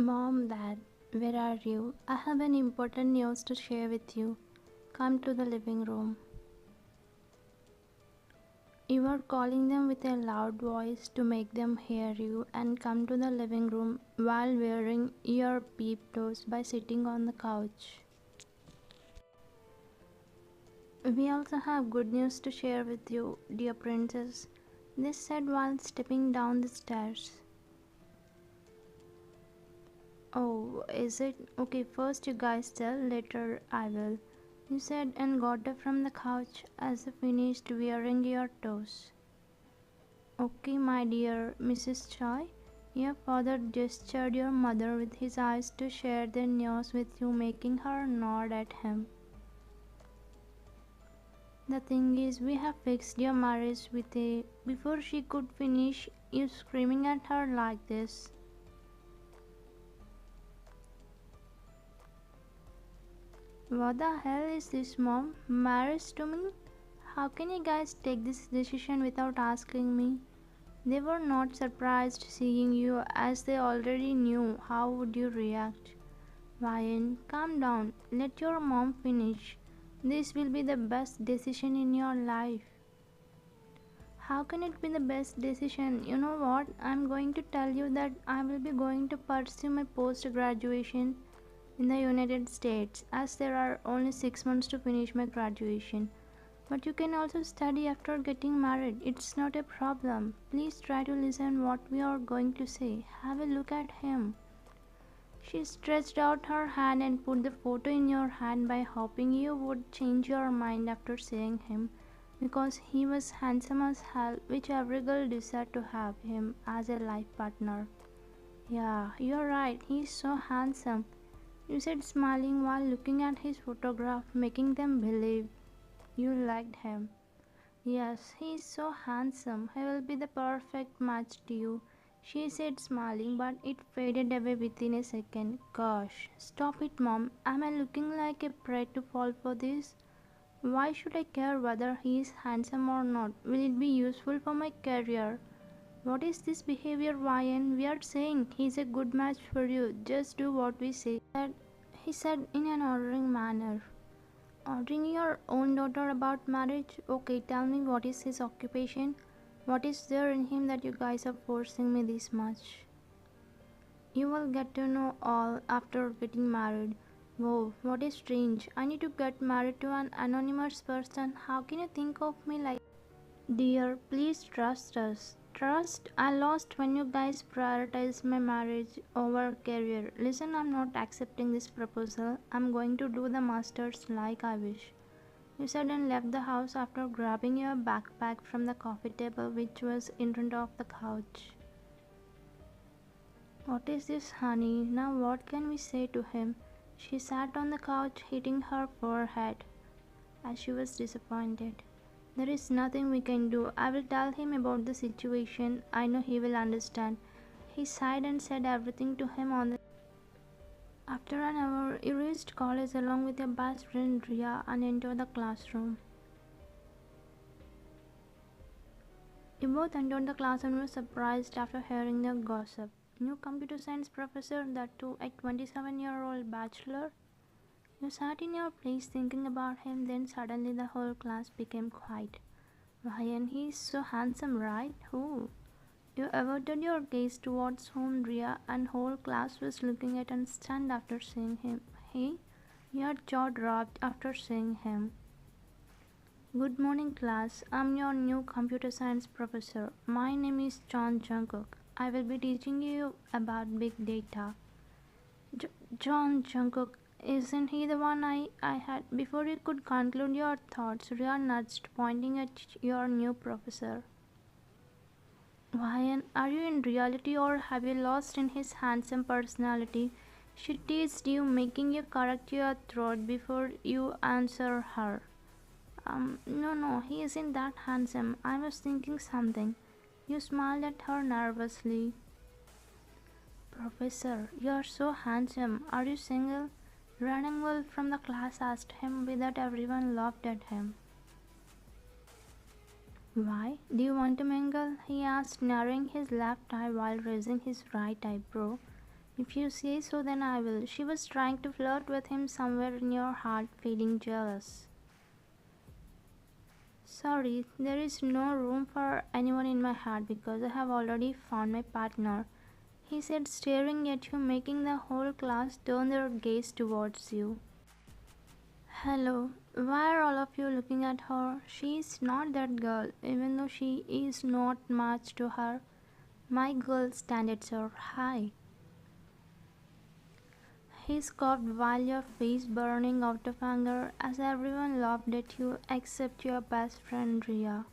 Mom, Dad, where are you? I have an important news to share with you. Come to the living room. You are calling them with a loud voice to make them hear you and come to the living room while wearing your peep toes by sitting on the couch. We also have good news to share with you, dear princess. This said while stepping down the stairs. Oh, is it? Okay, first you guys tell, later I will. You said and got up from the couch as you finished wearing your toes. Okay, my dear Mrs. Choi, your father gestured your mother with his eyes to share the news with you, making her nod at him. The thing is, we have fixed your marriage with a. Before she could finish, you screaming at her like this. What the hell is this, Mom? Marriage to me? How can you guys take this decision without asking me? They were not surprised seeing you as they already knew how would you react. Ryan, calm down. Let your mom finish. This will be the best decision in your life. How can it be the best decision? You know what? I'm going to tell you that I will be going to pursue my post graduation in the United States, as there are only 6 months to finish my graduation. But you can also study after getting married. It's not a problem. Please try to listen what we are going to say. Have a look at him. She stretched out her hand and put the photo in your hand by hoping you would change your mind after seeing him, because he was handsome as hell, which every girl desired to have him as a life partner. Yeah, you're right. He's so handsome. You said, smiling while looking at his photograph, making them believe you liked him. Yes, he is so handsome. He will be the perfect match to you, she said, smiling, but it faded away within a second. Gosh, stop it, Mom. Am I looking like a prey to fall for this? Why should I care whether he is handsome or not? Will it be useful for my career? What is this behavior, Ryan? We are saying he's a good match for you. Just do what we say. He said in an ordering manner. Ordering your own daughter about marriage? Okay, tell me, what is his occupation? What is there in him that you guys are forcing me this much? You will get to know all after getting married. Whoa, what is strange. I need to get married to an anonymous person. How can you think of me like? Dear, please trust us. Trust I lost when you guys prioritize my marriage over career. Listen, I'm not accepting this proposal. I'm going to do the masters like I wish. You said and left the house after grabbing your backpack from the coffee table which was in front of the couch. What is this, honey? Now what can we say to him? She sat on the couch hitting her forehead as she was disappointed. There is nothing we can do. I will tell him about the situation. I know he will understand. He sighed and said everything to him on the. After an hour, you reached college along with your best friend Ria and entered the classroom. You both entered the class and were surprised after hearing the gossip. New computer science professor, that too a 27-year-old bachelor. You sat in your place thinking about him, then suddenly the whole class became quiet. Ryan, he is so handsome, right? Who? You averted your gaze towards whom Ria and whole class was looking at and stunned after seeing him. He? Your jaw dropped after seeing him. Good morning, class. I'm your new computer science professor. My name is Jungkook. I will be teaching you about big data. Jungkook, isn't he the one I had? Before you could conclude your thoughts, Ria nudged, pointing at your new professor. Ryan, are you in reality or have you lost in his handsome personality? She teased you, making you correct your throat before you answer her. No, he isn't that handsome. I was thinking something. You smiled at her nervously. Professor, you're so handsome. Are you single? Running well from the class asked him, with that everyone laughed at him. Why? Do you want to mingle? He asked, narrowing his left eye while raising his right eyebrow. If you say so, then I will. She was trying to flirt with him somewhere in your heart, feeling jealous. Sorry, there is no room for anyone in my heart because I have already found my partner, he said, staring at you, making the whole class turn their gaze towards you. Hello, why are all of you looking at her? She is not that girl, even though she is not much to her. My girl standards are high. He scoffed while your face burning out of anger as everyone laughed at you except your best friend Ria.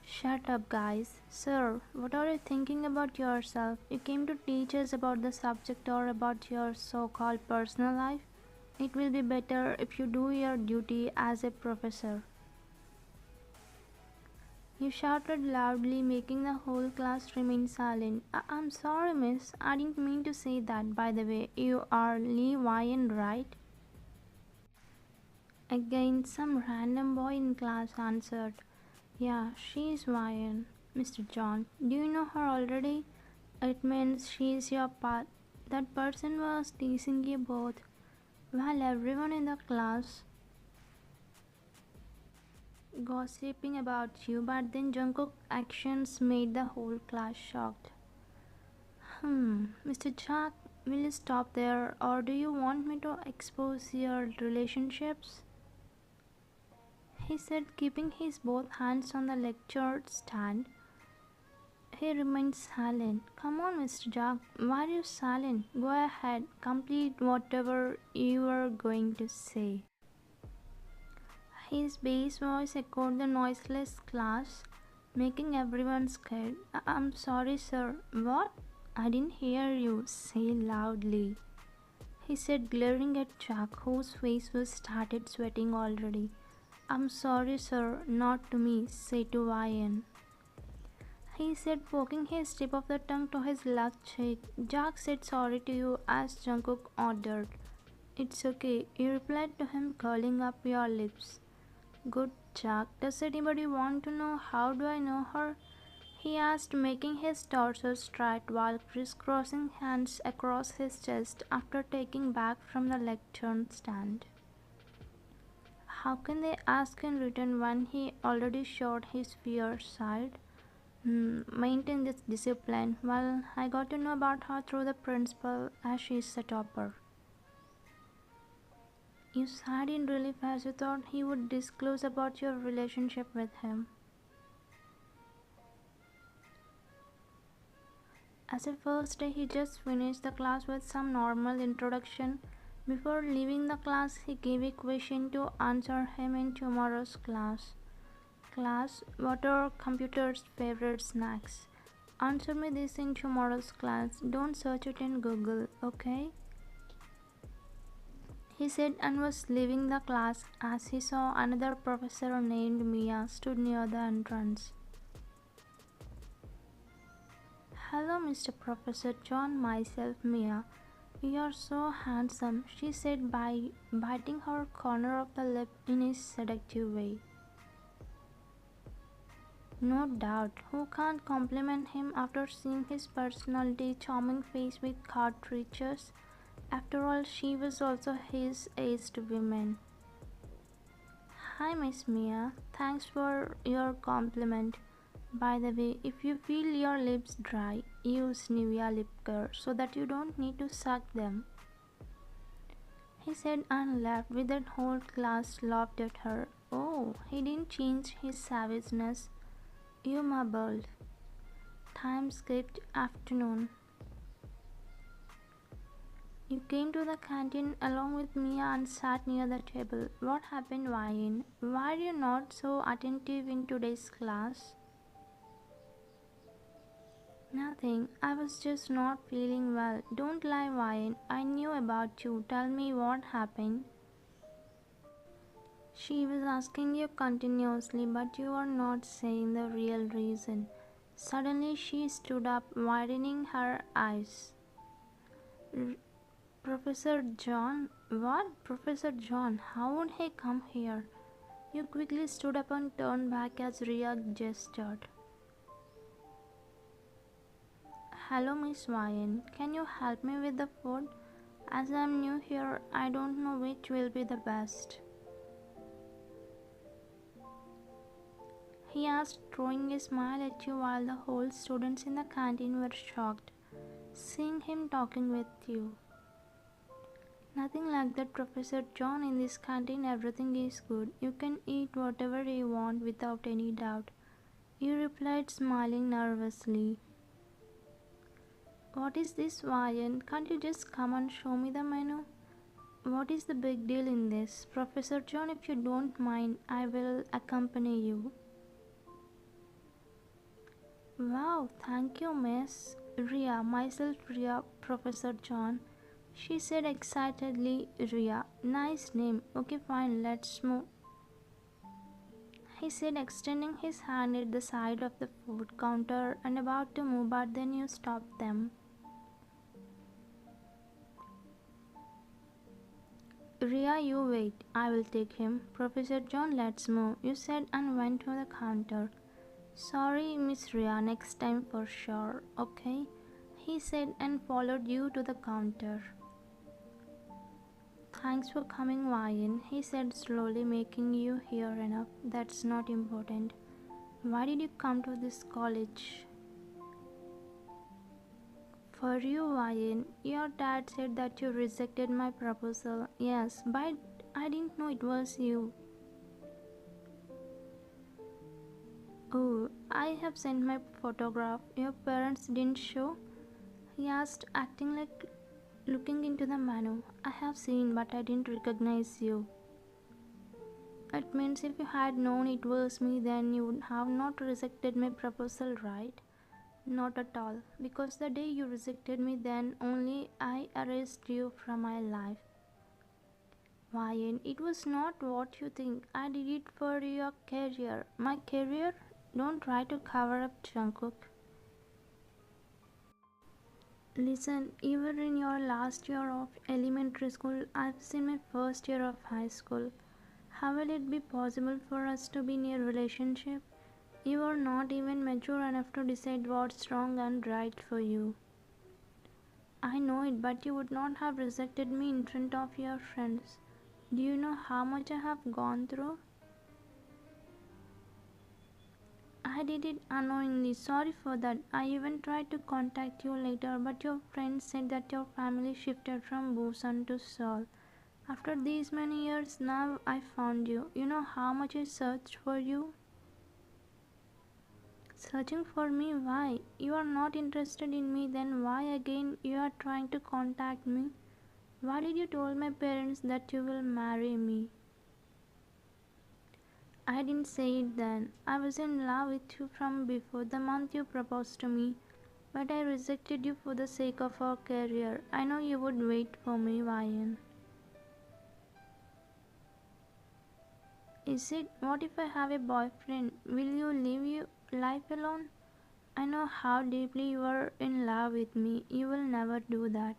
Shut up, guys. Sir, what are you thinking about yourself? You came to teach us about the subject or about your so called personal life? It will be better if you do your duty as a professor. You shouted loudly, making the whole class remain silent. I'm sorry, miss. I didn't mean to say that. By the way, you are Lee Wyan, right? Again, some random boy in class answered. Yeah, she is Wyan, Mr. John. Do you know her already? It means she is your path. That person was teasing you both, while everyone in the class gossiping about you, but then Jungkook's actions made the whole class shocked. Mr. Jack, will you stop there, or do you want me to expose your relationships? He said, keeping his both hands on the lecture stand. He remained silent. Come on, Mr. Jack, why are you silent? Go ahead, complete whatever you were going to say. His bass voice echoed the noiseless class, making everyone scared. I'm sorry, sir. What? I didn't hear you. Say loudly, he said, glaring at Jack, whose face was started sweating already. I'm sorry, sir. Not to me. Say to Ryan, he said, poking his tip of the tongue to his left cheek. Jack said sorry to you as Jungkook ordered. It's okay, you replied to him, curling up your lips. Good, Jack. Does anybody want to know how do I know her? He asked, making his torso straight while crisscrossing hands across his chest after taking back from the lectern stand. How can they ask in return when he already showed his fierce side? Maintain this discipline. Well, I got to know about her through the principal as she is a topper. You sighed in relief as you thought he would disclose about your relationship with him. As a first day, he just finished the class with some normal introduction. Before leaving the class, he gave a question to answer him in tomorrow's class. Class, what are computers' favorite snacks? Answer me this in tomorrow's class. Don't search it in Google, okay? He said and was leaving the class as he saw another professor named Mia stood near the entrance. Hello, Mr. Professor John, myself Mia. You are so handsome, she said by biting her corner of the lip in a seductive way. No doubt, who can't compliment him after seeing his personality, charming face with cartridges? After all, she was also his aged woman. Hi, Miss Mia. Thanks for your compliment. By the way, if you feel your lips dry, use Nivea lip care so that you don't need to suck them. He said and laughed with that whole class laughed at her. Oh, he didn't change his savageness. You mumbled. Time skipped afternoon. You came to the canteen along with Mia and sat near the table. What happened, Ryan? Why are you not so attentive in today's class? Nothing. I was just not feeling well. Don't lie, Ryan. I knew about you. Tell me what happened. She was asking you continuously, but you were not saying the real reason. Suddenly she stood up, widening her eyes. Professor John? What? Professor John? How would he come here? You quickly stood up and turned back as Ria gestured. Hello, Miss Ryan. Can you help me with the food? As I'm new here, I don't know which will be the best. He asked, throwing a smile at you while the whole students in the canteen were shocked, seeing him talking with you. Nothing like that, Professor John. In this canteen, everything is good. You can eat whatever you want without any doubt. You replied, smiling nervously. What is this, Ryan? Can't you just come and show me the menu? What is the big deal in this? Professor John, if you don't mind, I will accompany you. Wow, thank you, Miss Ria. Myself, Ria, Professor John. She said excitedly, Ria. Nice name. Okay, fine, let's move. He said, extending his hand at the side of the food counter and about to move, but then you stopped them. Ria, you wait. I will take him. Professor John, let's move, you said and went to the counter. Sorry, Miss Ria, next time for sure, okay? He said and followed you to the counter. Thanks for coming, Ryan, he said slowly, making you hear enough. That's not important. Why did you come to this college? For you, Ryan. Your dad said that you rejected my proposal. Yes, but I didn't know it was you. Oh, I have sent my photograph. Your parents didn't show? He asked, acting like looking into the menu. I have seen, but I didn't recognize you. It means if you had known it was me, then you would have not rejected my proposal, right? Not at all, because the day you rejected me, then only I erased you from my life. Ryan, it was not what you think. I did it for your career. My career? Don't try to cover up, Jungkook. Listen, you were in your last year of elementary school. I was in my first year of high school. How will it be possible for us to be in a relationship? You are not even mature enough to decide what's wrong and right for you. I know it, but you would not have rejected me in front of your friends. Do you know how much I have gone through? I did it unknowingly. Sorry for that. I even tried to contact you later, but your friends said that your family shifted from Busan to Seoul. After these many years, now I found you. You know how much I searched for you? Searching for me? Why? You are not interested in me, then why again you are trying to contact me? Why did you tell my parents that you will marry me? I didn't say it then. I was in love with you from before the month you proposed to me, but I rejected you for the sake of our career. I know you would wait for me, Ryan. Is it? What if I have a boyfriend? Will you leave your life alone? I know how deeply you are in love with me. You will never do that.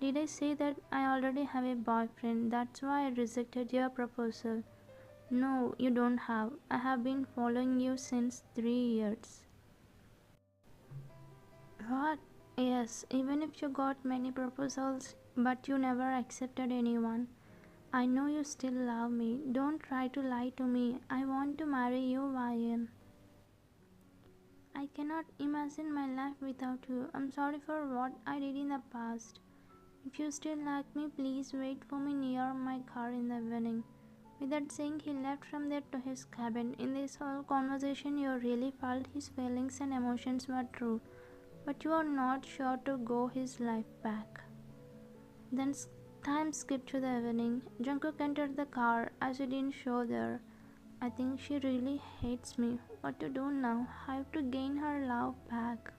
Did I say that I already have a boyfriend? That's why I rejected your proposal. No, you don't have. I have been following you since 3 years. What? Yes, even if you got many proposals, but you never accepted anyone. I know you still love me. Don't try to lie to me. I want to marry you, Ryan. I cannot imagine my life without you. I'm sorry for what I did in the past. If you still like me, please wait for me near my car in the evening. With that saying, he left from there to his cabin. In this whole conversation, you really felt his feelings and emotions were true, but you are not sure to go his life back. Then time skipped to the evening. Jungkook entered the car as he didn't show there. I think she really hates me. What to do now? I have to gain her love back.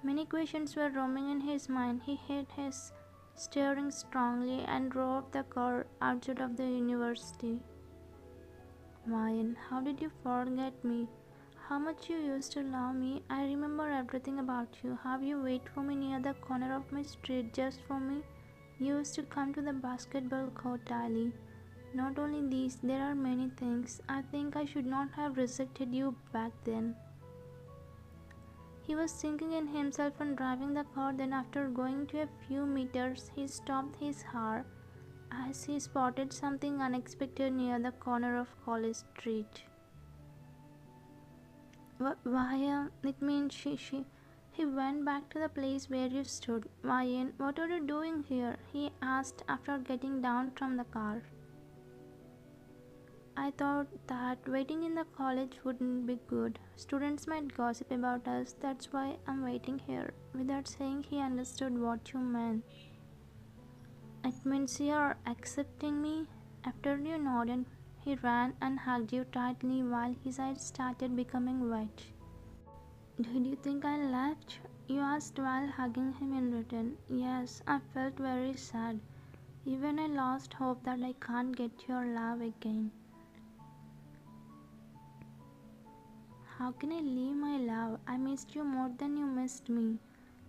Many questions were roaming in his mind. He hit his steering strongly and drove the car outside of the university. Ryan, how did you forget me? How much you used to love me. I remember everything about you. How you wait for me near the corner of my street just for me. You used to come to the basketball court daily. Not only these, there are many things. I think I should not have rejected you back then. He was thinking in himself and driving the car. Then, after going to a few meters, he stopped his car as he spotted something unexpected near the corner of College Street. Why, it means she. He went back to the place where you stood. Ryan, what are you doing here? He asked after getting down from the car. I thought that waiting in the college wouldn't be good. Students might gossip about us, that's why I'm waiting here. Without saying, he understood what you meant. It means you're accepting me? After you nodded, he ran and hugged you tightly while his eyes started becoming wet. Did you think I left? You asked while hugging him in return. Yes, I felt very sad. Even I lost hope that I can't get your love again. How can I leave my love? I missed you more than you missed me.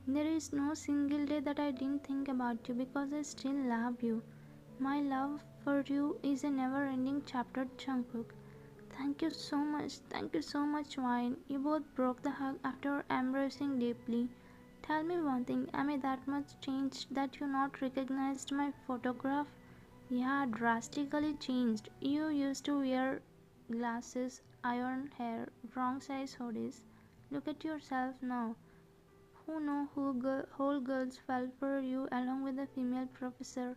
There is no single day that I didn't think about you because I still love you. My love for you is a never ending chapter, Jungkook. Thank you so much, Wine. You both broke the hug after embracing deeply. Tell me one thing, am I that much changed that you not recognized my photograph? Yeah, drastically changed. You used to wear glasses, iron hair, wrong size hoodies. Look at yourself now. Who know whole girls fell for you along with the female professor?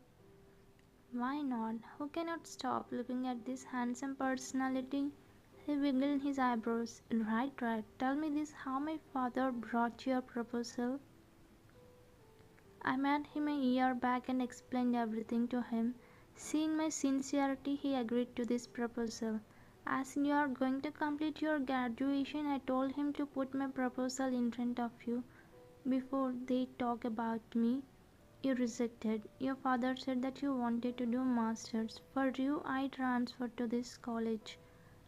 Why not? Who cannot stop looking at this handsome personality? He wiggled his eyebrows. Right. Tell me this, how my father brought you a proposal. I met him a year back and explained everything to him. Seeing my sincerity, he agreed to this proposal. As you are going to complete your graduation, I told him to put my proposal in front of you before they talk about me. You rejected. Your father said that you wanted to do masters. For you, I transferred to this college.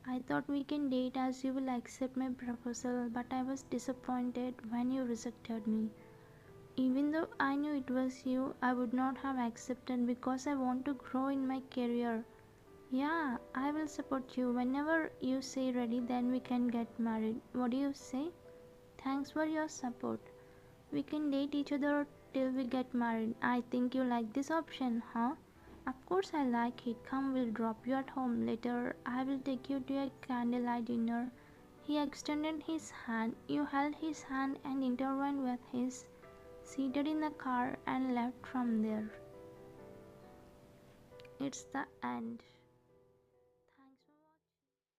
I thought we can date as you will accept my proposal, but I was disappointed when you rejected me. Even though I knew it was you, I would not have accepted because I want to grow in my career. Yeah, I will support you. Whenever you say ready, then we can get married. What do you say? Thanks for your support. We can date each other till we get married. I think you like this option, huh? Of course I like it. Come, we'll drop you at home. Later, I will take you to a candlelight dinner. He extended his hand. You held his hand and intertwined with his, seated in the car and left from there. It's the end.